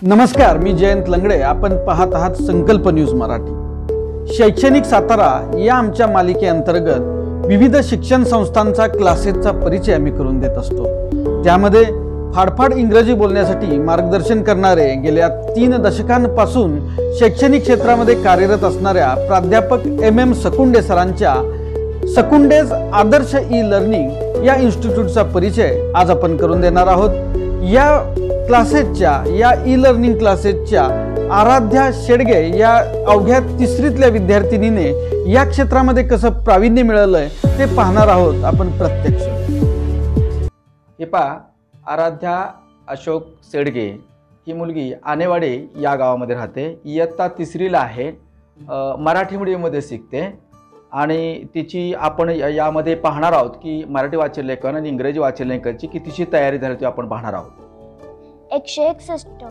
नमस्कार, मी जयंत लंगडे. आपण पाहत आहात संकल्प न्यूज मराठी. शैक्षणिक सातारा या आमच्या मालिकेअंतर्गत विविध शिक्षण संस्थांचा क्लासेसचा परिचय आम्ही करून देत असतो. त्यामध्ये फाडफाड इंग्रजी बोलण्यासाठी मार्गदर्शन करणारे गेल्या 3 दशकांपासून शैक्षणिक क्षेत्रामध्ये कार्यरत असणाऱ्या प्राध्यापक MM सकुंडे सरांच्या सकुंडेज आदर्श ई-लर्निंग या इन्स्टिट्यूटचा परिचय आज आपण करून देणार आहोत. या क्लासेसच्या या ई-लर्निंग क्लासेसच्या आराध्या शेडगे या अवघ्या 3रीतल्या विद्यार्थिनीने या क्षेत्रामध्ये कसं प्रावीण्य मिळवलंय ते पाहणार आहोत आपण प्रत्यक्ष. हे पहा, आराध्या अशोक शेडगे ही मुलगी आनेवाडे या गावामध्ये राहते. इयत्ता 3रीला आहे. मराठी मीडियममध्ये शिकते आणि तिची आपण यामध्ये पाहणार आहोत की मराठी वाचनलेखन आणि इंग्रजी वाचनलेखनची कितीची तयारी झाली ती आपण पाहणार आहोत. 161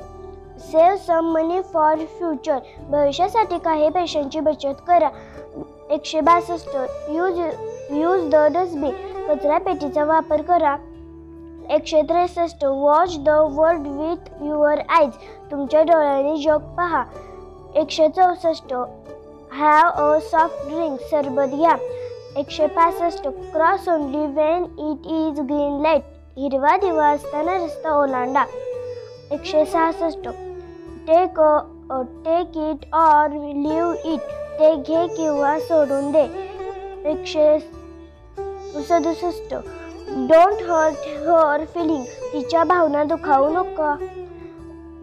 save some money for future, भविष्यासाठी काही पैशांची बचत करा. 162 यूज द डस्टबिन, कचरा पेटीचा वापर करा. 163 watch the world with your eyes, तुमच्या डोळ्यांनी जग पहा. 164 हॅव अ सॉफ्ट ड्रिंक, सरबत घ्या. 165 cross only when it is green light, हिरवा दिवा असताना रस्ता ओलांडा. 166 take it or leave it, ते घे किंवा सोडून दे. 167 डोंट हर्ट हर फिलिंग, तिच्या भावना दुखावू नका.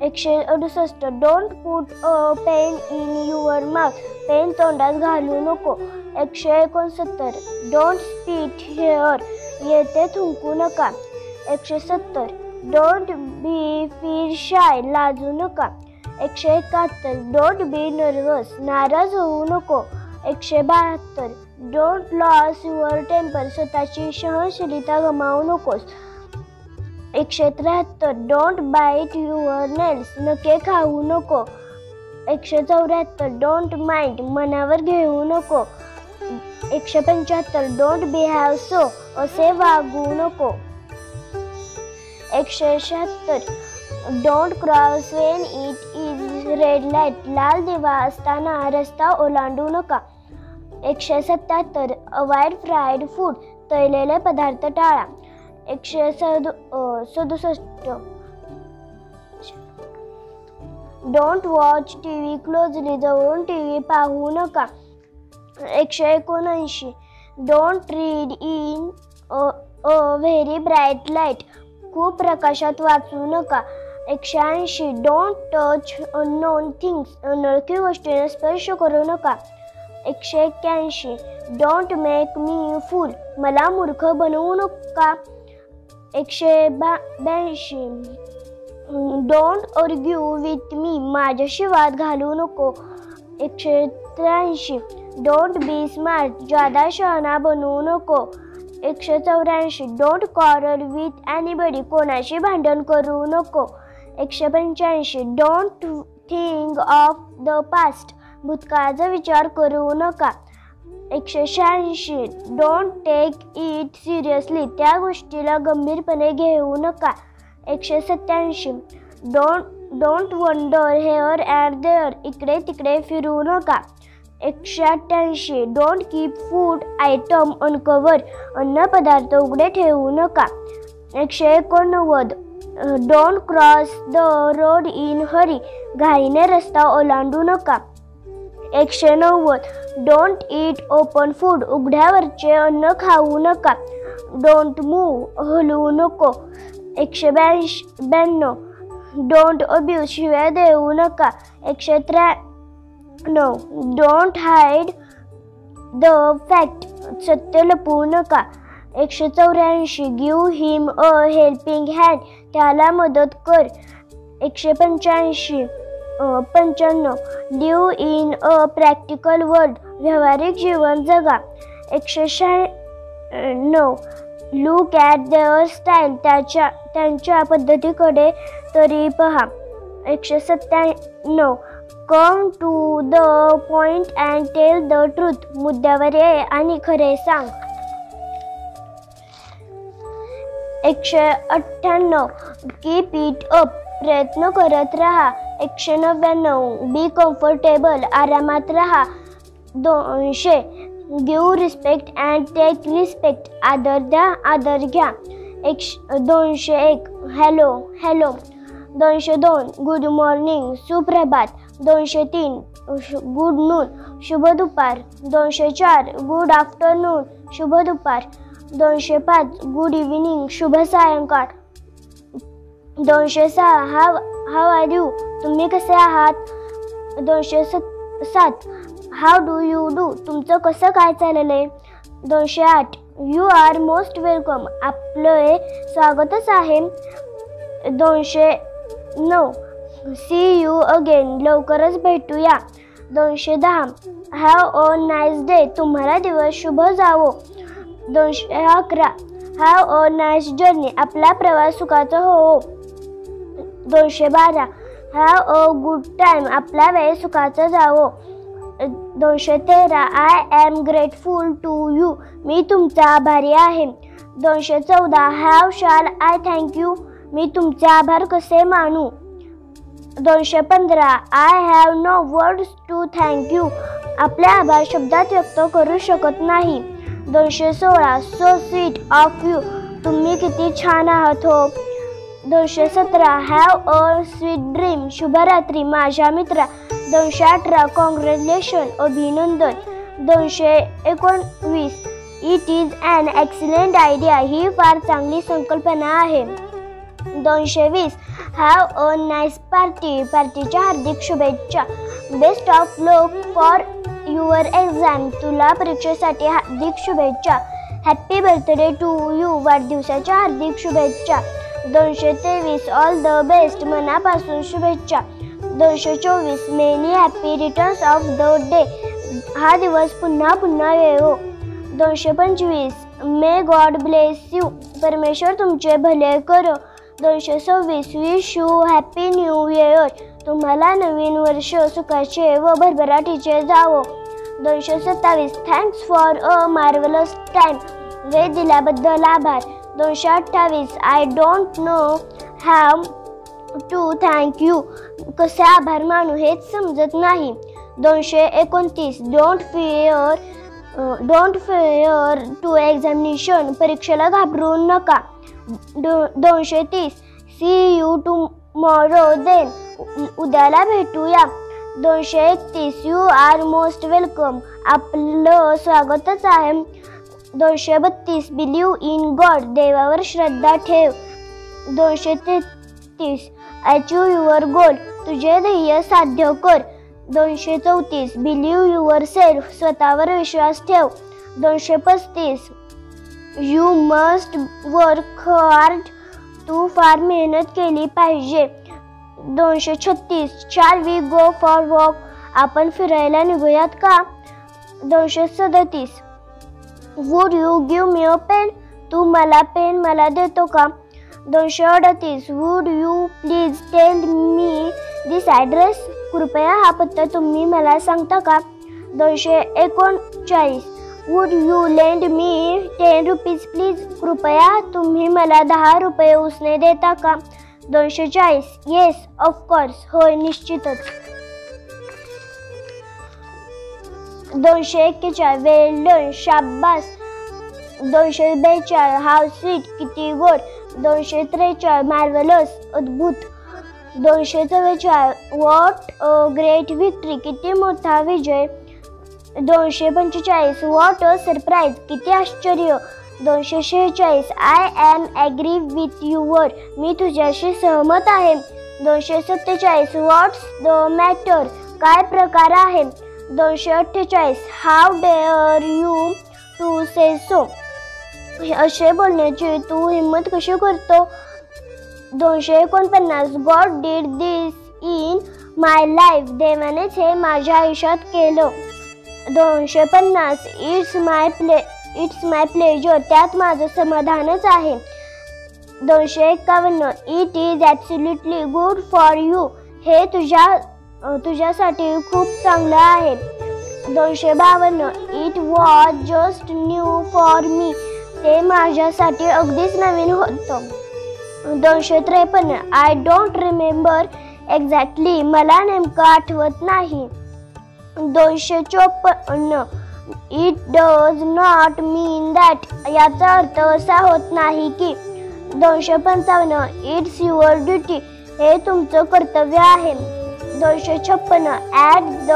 168 don't put a pen in your mouth, pen तोंडात घालू नको. 169 डोंट स्पीट हिअर, येथे थुंकू नका. 170 डोंट बी फील शाय, लाजू नका. 171 डोंट बी नर्वस, नाराज होऊ नको. 172 डोंट लॉस युअर टेम्पर, स्वतःची सहनशीलता गमावू नकोस. 173 डोंट बाईट युअर नेल्स, नखे खाऊ नको. 174 डोंट माइंड, मनावर घेऊ नको. 175 डोंट बिहेव सो, असे वागू नको. 176 don't cross Wien it is red light, लाल दिवा असताना रस्ता ओलांडू नका. 177 अवॉइड फ्राईड फूड, तळलेले पदार्थ टाळा. 167 डोंट वॉच टीव्ही क्लोजली, जवळून टीव्ही पाहू नका. 179 don't read in a very bright light, खूप प्रकाशात वाचू नका. 180 डोंट टच अननोन थिंग्स, अनोळखी गोष्टींना स्पर्श करू नका. 181 डोंट मेक मी फूल, मला मूर्ख बनवू नका. 182 डोंट आर्ग्यू विथ मी, माझ्याशी वाद घालू नको. 183 डोंट बी स्मार्ट, जादा शहाणा बनवू नको. 184 डोंट क्वारल विथ एनीबडी, कोणाशी भांडण करू नको. 185 don't think of the past, भूतकाळाचा विचार करू नका. 186 डोंट टेक इट सिरियसली, त्या गोष्टीला गंभीरपणे घेऊ नका. 187 don't wander here and there, इकडे तिकडे फिरू नका. 188 don't keep food item uncover, अन्न पदार्थ उघडे ठेवू नका. 189 don't cross the road in hurry, घाईने रस्ता ओलांडू नका. 190 डोंट ईट ओपन फूड, उघड्यावरचे अन्न खाऊ नका. डोंट मूव्ह, हलवू नको. 192 डोंट अब्यूज, शिव्या देऊ नका. 193 डोंट हाईड द फॅक्ट, सत्य लपवू नका. 184 give him a helping hand, त्याला मदत कर. 195 live in a practical world, व्यावहारिक जीवन जगा. 196 लुक ॲट देअर स्टाईल, त्यांच्या पद्धतीकडे तरी पहा. 197 come to the point and tell the truth, मुद्द्यावर ये आणि खरे सांग. 198 कीप इट अप, प्रयत्न करत राहा. 199 बी कम्फर्टेबल, आरामात राहा. 200 give respect and take respect, आदर द्या, आदर घ्या. 201 हॅलो हॅलो. 202 गुड मॉर्निंग, सुप्रभात. 203 गुड नून, शुभ दुपार. 204 गुड आफ्टरनून, शुभ दुपार. 205 गुड इव्हिनिंग, शुभ सायंकाळ. 206 हाव आर यू, तुम्ही कसे आहात. 207 हाव डू यू डू, तुमचं कसं काय चाललंय. 208 यू आर मोस्ट वेलकम, आपलं स्वागतच आहे. 209 सी यू अगेन, लवकरच भेटूया. 210 हॅव अ नाईस डे, तुम्हाला दिवस शुभ जावो. 211 हॅव अ नाईस जर्नी, आपला प्रवास सुखाचा हो. 212 हॅव अ गुड टाइम, आपला वेळ सुखाचा जावो. 213 I am grateful to you, मी तुमचा आभारी आहे. 214 हॅव शाल आय थँक यू, मी तुमचे आभार कसे मानू. 215 I have no words to thank you, आपले आभार शब्दात व्यक्त करू शकत नाही. 216 सो स्वीट ऑफ यू, तुम्ही किती छान आहात हो. 217 हॅव अ स्वीट ड्रीम, शुभरात्री माझ्या मित्रा. 218 कॉंग्रॅच्युलेशन, अभिनंदन. 219 it is an excellent idea, ही फार चांगली संकल्पना आहे. 220 हॅव अ नाईस पार्टी, पार्टीच्या हार्दिक शुभेच्छा. Best of luck for your exam, तुला परीक्षेसाठी हार्दिक शुभेच्छा. हॅपी बर्थडे टू यू, वाढदिवसाच्या हार्दिक शुभेच्छा. 223 ऑल द बेस्ट, मनापासून शुभेच्छा. 224 many happy returns of the day, हा दिवस पुन्हा पुन्हा येवो. 225 मे गॉड ब्लेस यू, परमेश्वर तुमचे भले करो. 226 wish you happy new year, तुम्हाला नवीन वर्ष सुखाचे व भरभराटीचे जावो. 227 thanks for a marvellous time, वेळ दिल्याबद्दल आभार. 228 I don't know how to thank you, कसे आभार मानू हेच समजत नाही. 229 डोंट फिअर टू एक्झामिनेशन, परीक्षेला घाबरू नका. 230 सी यू टुमॉरो देन, उद्याला भेटूया. 231 यू आर मोस्ट वेलकम, आपलं स्वागतच आहे. 232 बिलीव्ह इन गॉड, देवावर श्रद्धा ठेव. 233 अचीव युअर गोल, तुझे ध्येय साध्य कर. 234 बिलीव्ह युअर सेल्फ, स्वतःवर विश्वास ठेव. 235 यू मस्ट वर्क हार्ड, तू फार मेहनत केली पाहिजे. 236 shall we go for walk, आपण फिरायला निघूयात का. 237 would you give me a pen, तू मला पेन मला देतो का. 238 would you please tell me this address, कृपया हा पत्ता तुम्ही मला सांगता का. 239 would you lend me 10 rupees please, कृपया तुम्ही मला 10 रुपये उसने देता का. 240 येस ऑफकोर्स, होय निश्चितच. 241 वेल डन, शाब्बास. 242 हाव स्वीट, किती गोड. 243 मार्वलस, अद्भुत. 244 व्हॉट अ ग्रेट व्हिक्टरी, किती मोठा विजय. 245 व्हॉट अ सरप्राईज, किती आश्चर्य. 246 I am agree with your, मी तुझ्याशी सहमत आहे. 247 व्हॉट्स द मॅटर, काय प्रकार आहे. 248 how dare you to say so, असे बोलण्याची तू हिम्मत कशी करतो. 249 God did this in my life, देवानेच हे माझ्या आयुष्यात केलं. 250 इट्स माय प्लेजर, त्यात माझं समाधानच आहे. 251 it is absolutely good for you, हे तुझ्यासाठी खूप चांगलं आहे. 252 it was just new for me, ते माझ्यासाठी अगदीच नवीन होतं. 253 आय डोंट रिमेंबर एक्झॅक्टली, मला नेमकं आठवत नाही. 254 it does not mean that, याचा अर्थ असा होत नाही की. 255 इट्स युअर ड्युटी, हे तुमचं कर्तव्य आहे. 256 at the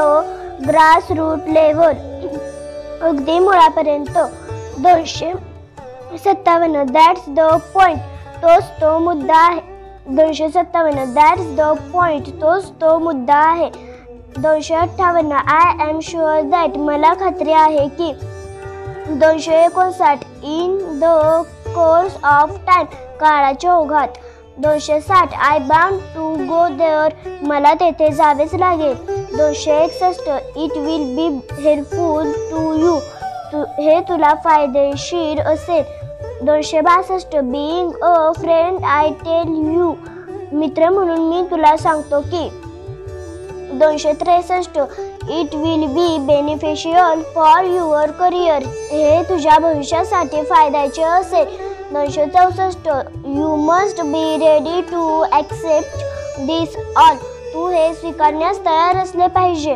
grass root level, अगदी मुळापर्यंत. 257 दॅट्स द पॉइंट, तोच तो मुद्दा आहे. 257 दॅट्स द पॉइंट, तोच तो मुद्दा आहे. 258 आय एम शुअर दॅट, मला खात्री आहे की. 259 in the course of time, काळाच्या ओघात. 260 I bound to go there, मला तेथे जावेच लागेल. 261 it will be helpful to you, हे तुला फायदेशीर असेल. 262 being a friend I tell you, मित्र म्हणून मी तुला सांगतो की. 263 it will be beneficial for your career, हे तुझ्या भविष्यासाठी फायद्याचे असेल. 264 you must be ready to accept this all, तू हे स्वीकारण्यास तयार असले पाहिजे.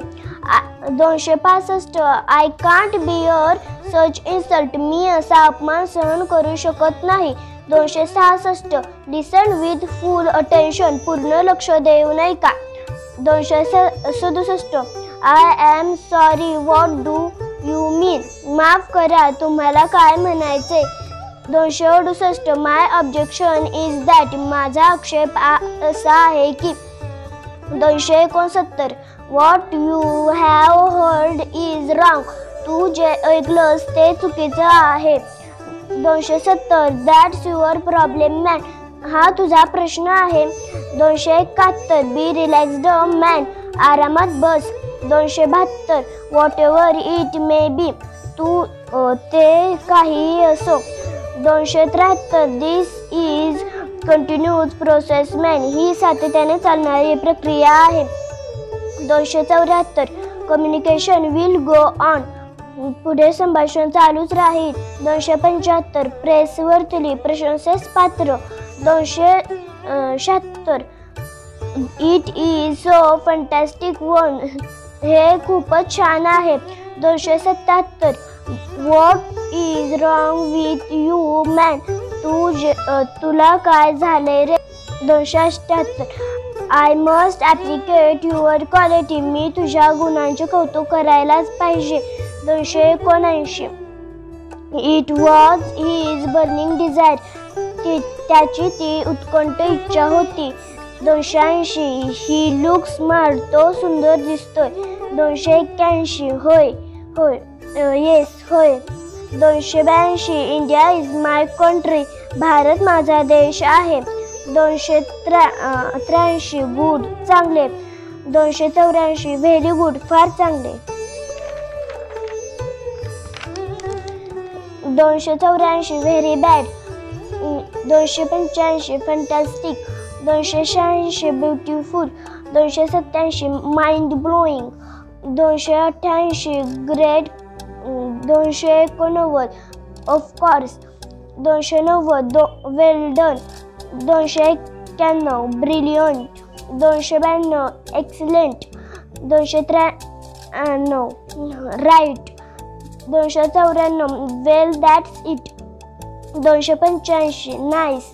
265 I can't bear such insult, मी असा अपमान सहन करू शकत नाही. 266 लिसन विथ फुल अटेन्शन, पूर्ण लक्ष देऊन ऐका. 267 I am sorry what do you mean, माफ करा, तुम्हाला काय म्हणायचे. 268 माय ऑब्जेक्शन इज दॅट, माझा आक्षेप असा आहे की. 269 what you have heard is wrong, तू जे ऐकलंस ते चुकीचं आहे. 270 दॅट्स युअर प्रॉब्लेम मॅन, हा तुझा प्रश्न आहे. 271 बी रिलॅक्स्ड मॅन, आरामात बस. 272 whatever it may be, तू ते काही असो. 273 this is continuous process man, ही सातत्याने चालणारी प्रक्रिया आहे. 274 कम्युनिकेशन विल गो ऑन, पुढे संभाषण चालूच राहील. 275 प्रेसवरती प्रशंसेस पात्र. 276 it is so fantastic one, हे खूपच छान आहे. 277 what is wrong with you man, तुला काय झाले रे. 278 I must appreciate your quality, मी तुझ्या गुणांचे कौतुक करायलाच पाहिजे. 279 it was his burning desire, त्याची ती उत्कंठ इच्छा होती. 280 ही लुक स्मार्ट, तो सुंदर दिसतोय. 281 होय होय येस होय. 282 India is my country, Bharat माझा देश आहे. 283 गुड, चांगले. 284 व्हेरी गुड, फार चांगले. 284 very bad. 285 fantastic. 286 beautiful. 287 mind blowing. 288 great. 289 of course. 290 well done. 291 brilliant. 292 excellent. 293 right. 294 well that's it. 285 nice.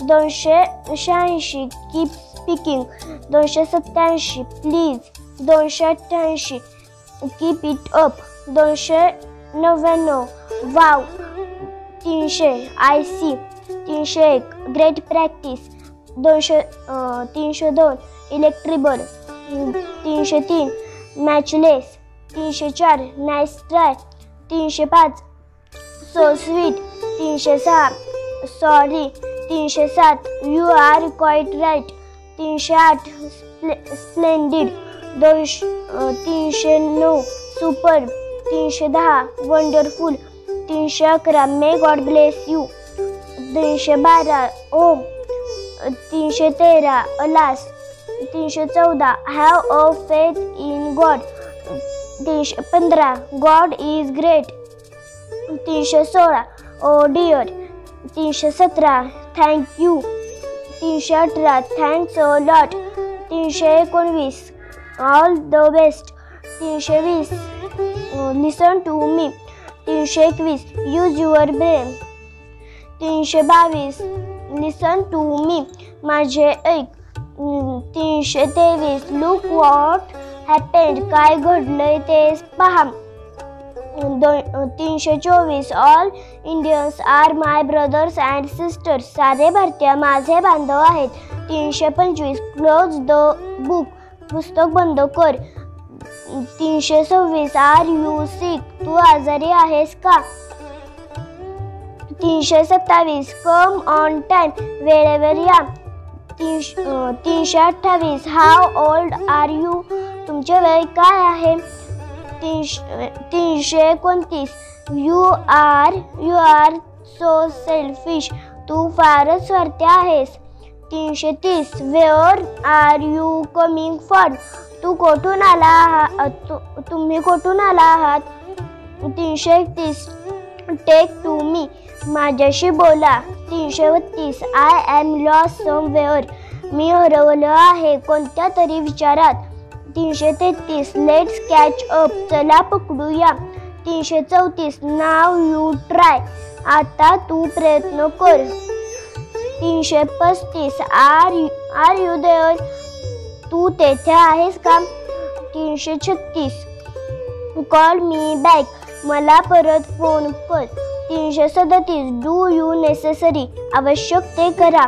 286 keep speaking. 287 please. 288 keep it up. 299 wow. 300 I see. 301 great practice. 302 इलेक्ट्रिबल. 303 matchless. 304 nice try. 305 so sweet. 306 sorry. 307 you are quite right. 308 splendid. 309 super. 310 wonderful. 311 may God bless you. 312 ओम. 313 alas. 314 have a faith in God. 315 God is great. 316 oh dear. 317 thank you. 318 thanks a lot. 319 all the best. 320 listen to me. 321 use your brain. 322 listen to me माझे ऐक. 323 look what happened काय घडलंय ते पहा. 324 all Indians are my brothers and sisters सारे भारतीय माझे बांधव आहेत. 325 क्लोज द बुक पुस्तक बंद कर. 326 आर यू सिक तू आजारी आहेस का. 327 कम ऑन टाइम वेळेवर या. 328 हाऊ ओल्ड आर यू तुमचे वय काय आहे. 329 यू आर सो सेल्फिश तू फारच स्वार्थी आहेस. 330 where are you coming from तू कोठून आला आहात तुम्ही कोठून आला आहात. 331 टेक टू मी माझ्याशी बोला. 332 आय एम लॉस्ट समवेअर मी हरवलो आहे कोणत्या तरी विचारात. 333 लेट्स कॅच अप चला पकडूया. 334 नाव यू ट्राय आता तू प्रयत्न कर. 335 आर यू देअर तू तेथे आहेस का. 336 कॉल मी बॅक मला परत फोन कर. 337 डू यू नेसेसरी आवश्यक ते करा.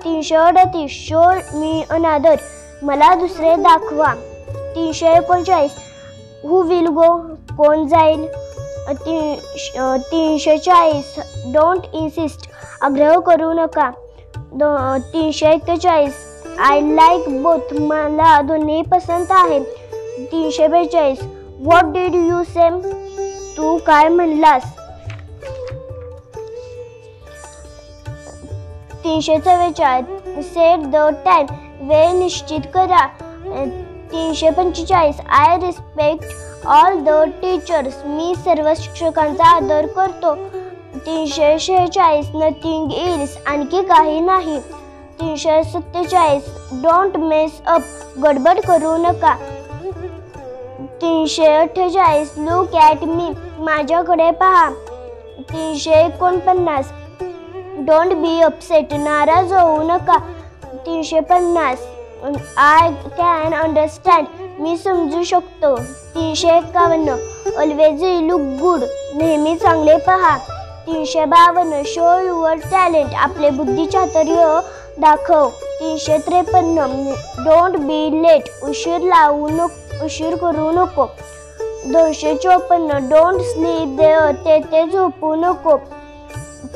338 शो मी अनादर मला दुसरे दाखवा. 339 हू विल गो कोण जाईल. 340 डोंट इन्सिस्ट आग्रह करू नका. 341 आय लाईक बोथ मला दोन्ही पसंत आहे. 342 व्हॉट डिड यू से तू काय म्हणलास. 344 सेट द टाइम वेळ निश्चित करा. 345 I respect all the teachers मी सर्व शिक्षकांचा आदर करतो. 346 नथिंग इल्स आणखी काही नाही. 347 डोंट मेस अप गडबड करू नका. 348 लुक ॲट मी माझ्याकडे पहा. 349 डोंट बी अपसेट नाराज होऊ नका. 350 आय कॅन अंडरस्टँड मी समजू शकतो. 351 ऑलवेज लुक गुड नेहमी चांगले पहा. 352 शो युअर टॅलेंट आपले बुद्धिचातुर्य दाखव. 353 डोंट बी लेट उशीर करू नको. 254 डोंट स्लीप देअर तेथे झोपू नको.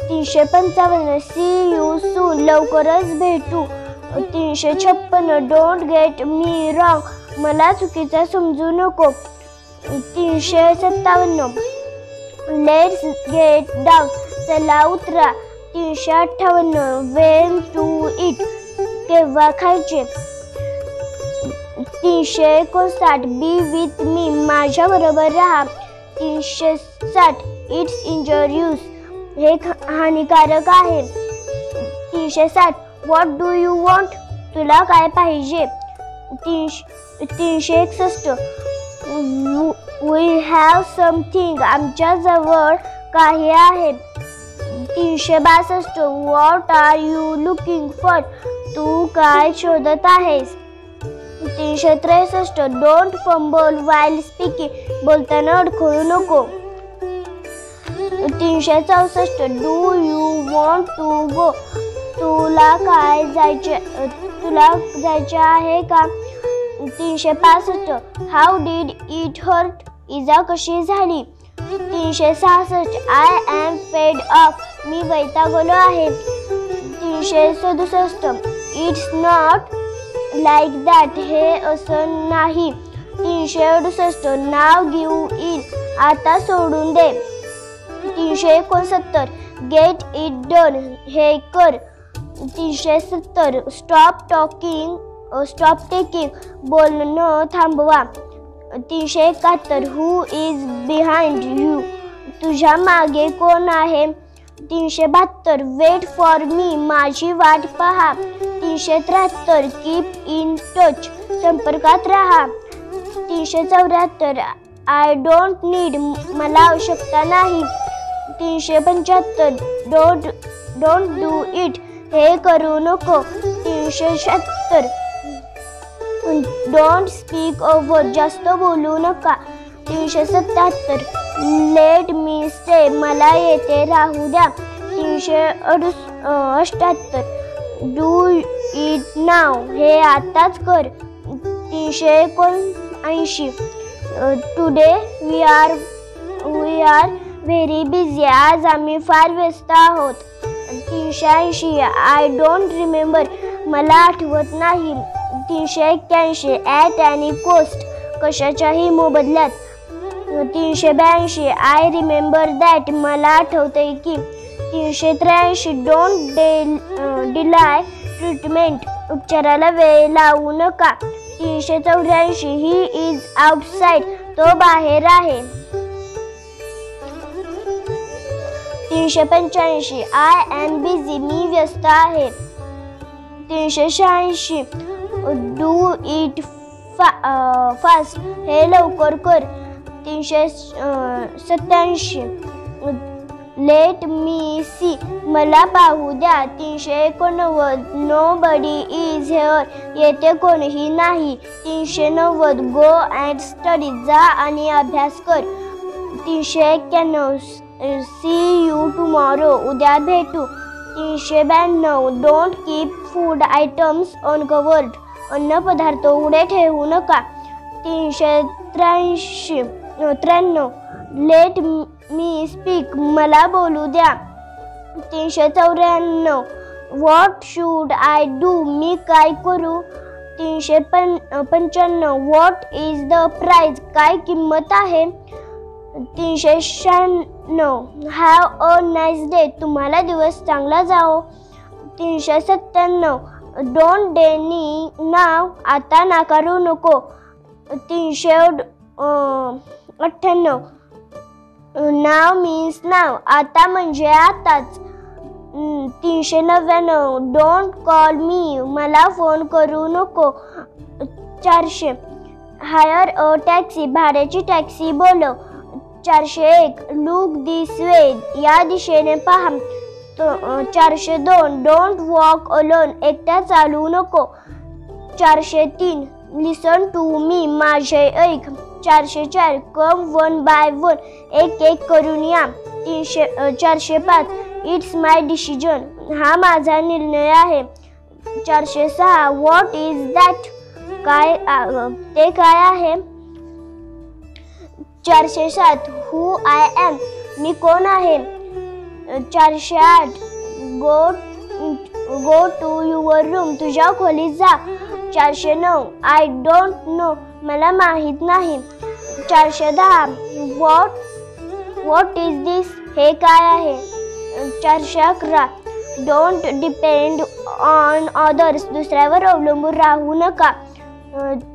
355 सी यू सून लवकरच भेटू. 356 डोंट गेट मी रॉंग मला चुकीचा समजू नको. 357 लेट्स गेट डाऊन चला उतरा. 358 वेन टू इट केव्हा खायचे. 359 बी विथ मी माझ्या बरोबर राहा. 360 इट्स इंजरियस हे हानिकारक आहे. 360 व्हॉट डू यू वॉन्ट तुला काय पाहिजे. 361 वी हॅव समथिंग आमच्या जवळ काही आहे. 362 what are you looking for तू काय शोधत आहेस. 363 डोंट फंबल व्हाईल स्पीकिंग बोलताना अडखळू नको. 364 do you want to go तुला जायचे आहे का. 365 हाऊ डिड इट हर्ट इजा कशी झाली. 366 आय एम फेड ऑफ मी वैतागलो आहे. 367 इट्स नॉट लाईक दॅट हे असं नाही. 368 नाव गिव्ह इन आता सोडून दे. 369 गेट इट डन हे कर. 370 स्टॉप टेकिंग बोलणं थांबवा. 371 हू इज बिहाइंड यू तुझ्या मागे कोण आहे. 372 वेट फॉर मी माझी वाट पहा. 373 कीप इन टच संपर्कात राहा. 374 आय डोंट नीड मला आवश्यकता नाही. 375 डोंट डू इट हे करू नको. 376 डोंट स्पीक ओव्हर जास्त बोलू नका. 377 लेट मी स्टे मला येथे राहू द्या. 378 डू इट नाव हे आताच कर. 379 today we are very busy आज आम्ही फार व्यस्त आहोत. 380 आय डोंट रिमेंबर मला आठवत नाही. 381 ॲट एनी कोस्ट कशाच्याही मोबदल्यात. 382 आय रिमेंबर दॅट मला आठवतंय की. 383 डोंट डिलाय ट्रीटमेंट उपचाराला वेळ लावू नका. 384 ही इज आउटसाइड तो बाहेर आहे. 385 आय एम बिझी मी व्यस्त आहे. 386 डू इट फास्ट हे लवकर कर. 387 लेट मी सी मला पाहू द्या. 389 नो बडी इज हेअर येथे कोणीही नाही. 390 गो अँड स्टडी जा आणि अभ्यास कर. 391 सी यू टुमॉरो उद्या भेटू. 392 don't keep food items uncovered अन्न पदार्थ उघडे ठेवू नका. 393 लेट मी स्पीक मला बोलू द्या. 394 व्हॉट शूड आय डू मी काय करू. 395 व्हॉट इज द प्राइस काय किंमत आहे. 396 हॅव अ नाईस डे तुम्हाला दिवस चांगला जाओ. 397 डोंट डेनी नाव आता नाकारू नको. 398 नाव मीन्स नाव आता म्हणजे आताच. 399 डोंट कॉल मी मला फोन करू नको. 400 हायर अ टॅक्सी भाड्याची टॅक्सी बोलव. 401 लुक दिस वे या दिशेने पहा. 402 डोंट वॉक अलोन एकटा चालू नको. 403 लिसन टू मी माझे ऐक. 404 कम वन बाय वन एक एक करून या. 405 इट्स माय डिसिजन हा माझा निर्णय आहे. 406 व्हॉट इज दॅट काय ते काय आहे. 407 हू आय एम मी कोण आहे. 408 गो टू युअर रूम तुझ्या खोलीत जा. 409 आय डोंट नो मला माहीत नाही. 410 व्हॉट इज दिस हे काय आहे. 411 डोंट डिपेंड ऑन अदर्स दुसऱ्यावर अवलंबून राहू नका.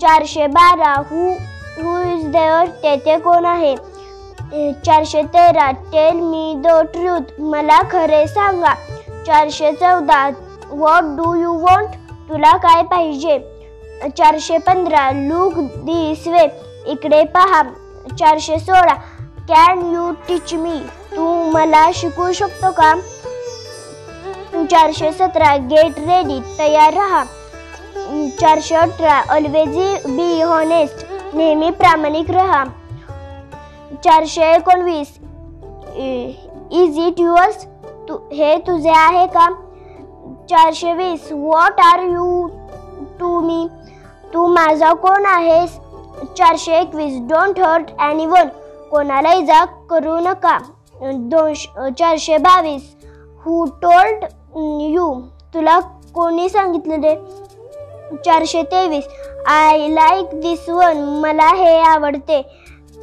412 हू इज देअर तेथे कोण आहे. 413 टेल मी द ट्रूथ मला खरे सांगा. 414 व्हॉट डू यू वॉन्ट तुला काय पाहिजे. 415 लुक दिस वे इकडे पहा. 416 कॅन यू टीच मी तू मला शिकवू शकतो का. 417 गेट रेडी तयार राहा. 418 ऑलवेज बी हॉनेस्ट नेहमी प्रामाणिक राहा. 419 इज इट युअर्स हे तुझे आहे का. 420 what are you to me तू माझा कोण आहेस. 421 डोंट हर्ट एनीवन कोणाला इजा करू नका. 422 हू टोल्ड यू तुला कोणी सांगितले. 423 आय लाईक दिस वन मला हे आवडते.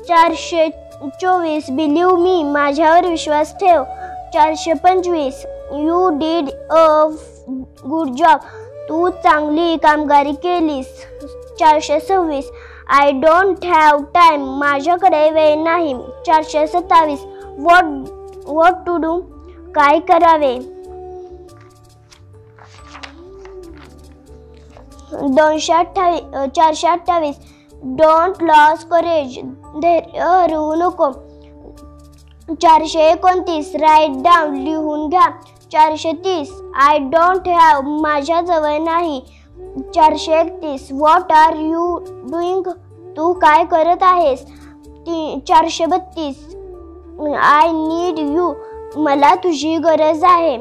424 बिलीव्ह मी माझ्यावर विश्वास ठेव. 425 you did a good job तू चांगली कामगिरी केलीस. 426 आय डोंट हॅव टाइम माझ्याकडे वेळ नाही. 427 व्हॉट टू डू काय करावे? 428 डोंट लॉस करेज, धैर्य हरवू नको. 429 राईट डाऊन, लिहून घ्या. 430 आय डोंट हॅव, माझ्याजवळ नाही. 431 व्हॉट आर यू डुईंग, तू काय करत आहेस? 432 आय नीड यू, मला तुझी गरज आहे.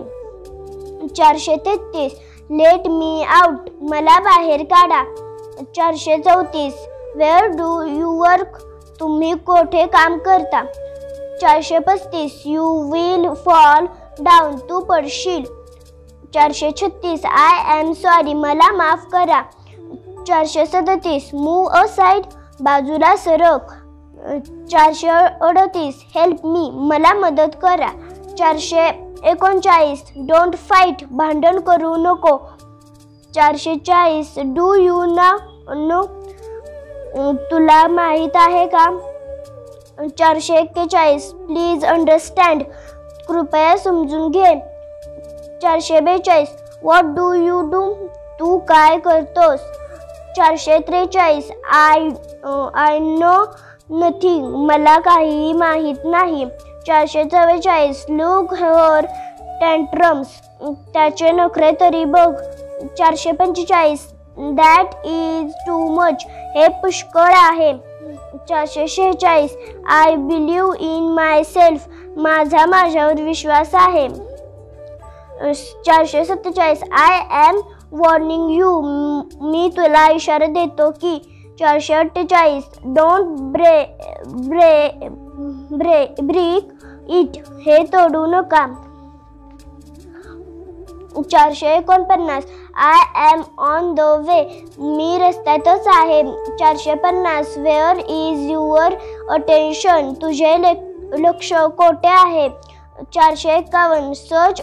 433 लेट मी आउट, मला बाहेर काढा. 434 वेअर डू यू वर्क, तुम्ही कोठे काम करता? 435 यू विल फॉल डाऊन, तू पडशील. 436 आय एम सॉरी, मला माफ करा. 437 मूव्ह असाइड, बाजूला सरक. 438 हेल्प मी, मला मदत करा. 439 डोंट फाईट, भांडण करू नको. 440 डू यू नो, तुला माहीत आहे का? 441 प्लीज अंडरस्टँड, कृपया समजून घे. 442 व्हॉट डू यू डू, तू काय करतोस? 443 आय नो नथिंग, मला काहीही माहीत नाही. 444 लुक हर टँट्रम्स, त्याचे नखरे तरी बघ. 445 दॅट इज टू मच, हे पुष्कळ आहे. 446 I believe in my self, माझा माझ्यावर विश्वास आहे. 447 आय एम वॉर्निंग यू, मी तुला इशारा देतो की. 448 डोंट ब्रेक इट, हे तोडू नका. 449 I am on the way, मी रस्त्यातच आहे. 450 वेअर इज युअर अटेन्शन, तुझे लक्ष कोठे आहे? 451 सच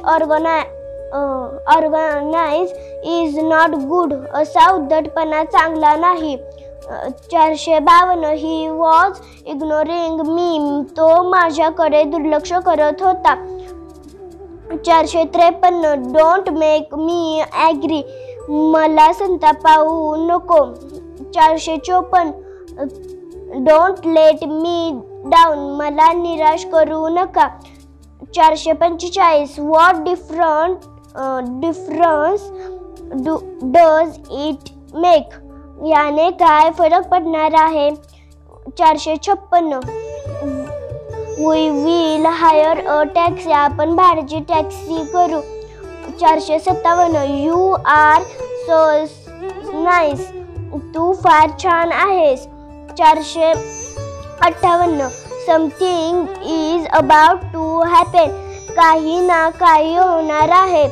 ऑर्गनाइज इज नॉट गुड, असा उद्धटपणा चांगला नाही. 452 ही वॉज इग्नोरिंग मी, तो माझ्याकडे दुर्लक्ष करत होता. 453 डोंट मेक मी ॲग्री, मला संतापावू नको. 454 डोंट लेट मी डाऊन, मला निराश करू नका. 445 what difference does it make, याने काय फरक पडणार आहे? 456 we will hire a taxi, आपण भाड्याची टॅक्सी करू. 457 यू आर सो नाईस, तू फार छान आहेस. 458 something is about to happen, काही ना काही होणार आहे.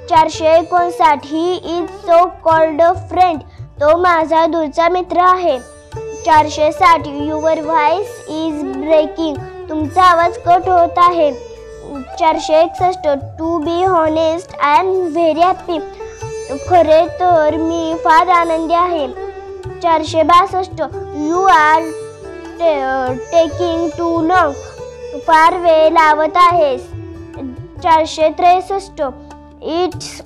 459 he is so called a friend, तो माझा दूरचा मित्र आहे. 460 युअर व्हॉइस इज ब्रेकिंग, तुमचा आवाज कट होत आहे. 461 to be honest I am very happy, खरे तर मी फार आनंदी आहे. 462 you are taking too long, फार वेळ लावत आहेस. 463 इट्स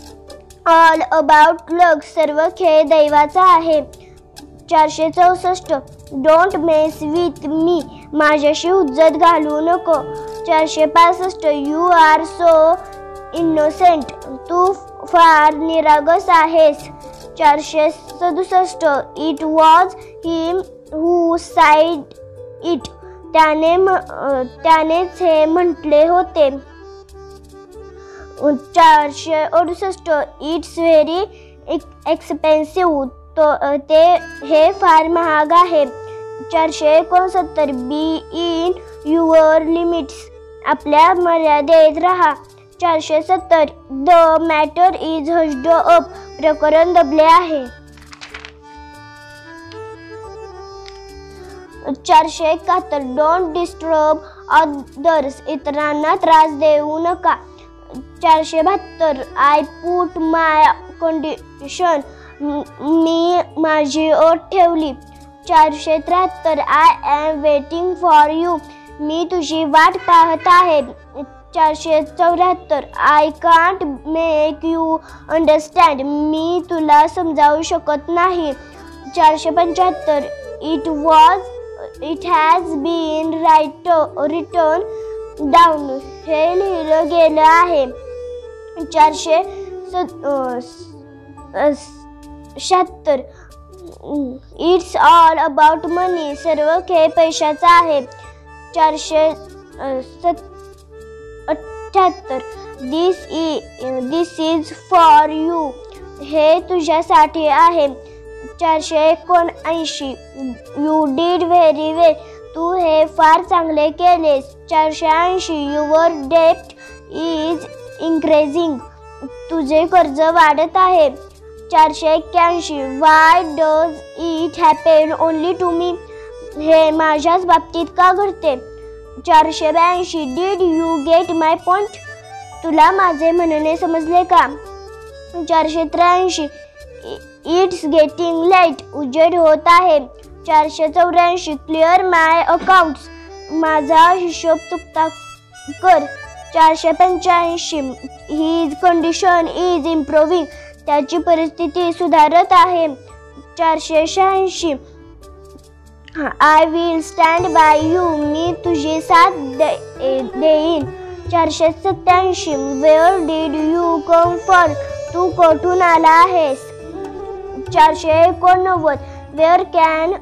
ऑल अबाउट लक, सर्व खेळ दैवाचा आहे. 464 डोंट मेस विथ मी, माझ्याशी हुज्जत घालू नको. 465 यू आर सो इनोसेंट, तू फार निरागस आहेस. 467 it was him who side it, त्यानेच हे म्हटले होते. 468 इट्स व्हेरी एक्सपेन्सिव्ह, ते हे फार महाग आहे. 469 बी इन युअर लिमिट्स, आपल्या मर्यादेत राहा. 470 द मॅटर इज हस्ड अप, प्रकरण दबले आहे. 471 डोंट डिस्टर्ब अदर्स, इतरांना त्रास देऊ नका. 472 आय पुट माय कंडिशन, मी माझी अट ठेवली. 473 I am waiting for you, मी तुझी वाट पाहत आहे. 474 I can't make you understand, मी तुला समजावू शकत नाही. 475 it has been written down, हे लिहिलं गेलं आहे. 476 इट्स ऑल अबाउट मनी, सर्व खेळ पैशाचा आहे. 478 दिस इज फॉर यू, हे तुझ्यासाठी आहे. 479 यू डीड व्हेरी वेल, तू हे फार चांगले केलेस. 480 युअर डेट इज इन्क्रीजिंग, तुझे कर्ज वाढत आहे. 481 why does it happen only to me, हे माझ्याच बाबतीत का घडते. 482 did you get my point, तुला माझे म्हणणे समजले का. 483 इट्स गेटिंग लेट, उजेड होत आहे. 484 क्लिअर माय अकाउंट्स, माझा हिशोब चुकता कर. 485 हिज कंडिशन इज इम्प्रूव्हिंग, त्याची परिस्थिती सुधारत आहे. 486 I will stand by you, मी तुझी साथ देईन. 487 where did you come from, तू कोठून आला आहेस. 489 where can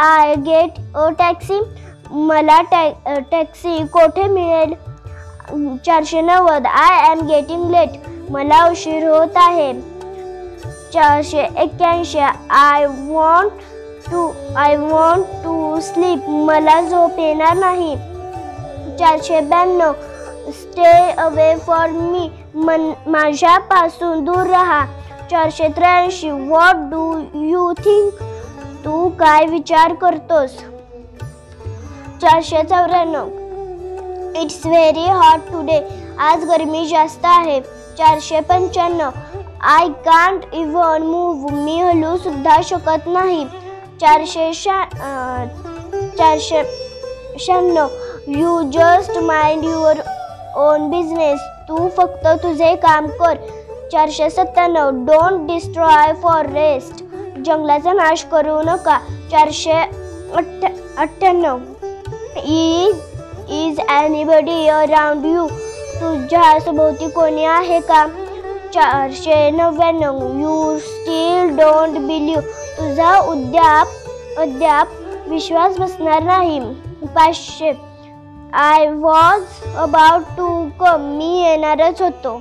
I get a taxi, मला टॅक्सी कोठे मिळेल. 490 आय एम गेटिंग लेट, मला उशीर होत आहे. 481 आय वॉन्ट टू स्लीप, मला झोप येणार नाही. 492 स्टे अवे फॉर मी, माझ्यापासून दूर राहा. 483 व्हॉट डू यू थिंक, तू काय विचार करतोस. 494 इट्स व्हेरी हॉट टुडे, आज गरमी जास्त आहे. 495 आय कांट इव्हन मूव्ह, मी हलू सुद्धा शकत नाही. 496 you just mind your own business, तू फक्त तुझे काम कर. 497 डोंट डिस्ट्रॉय फॉरेस्ट, जंगलाचा नाश करू नका. 498 इज एनीबडी अराउंड यू, तुझ्या सभोवती कोणी आहे का. 499 यू स्टील डोंट बिलीव्ह, तुझा अद्याप विश्वास बसणार नाही. 500 I was about to come, मी येणारच होतो.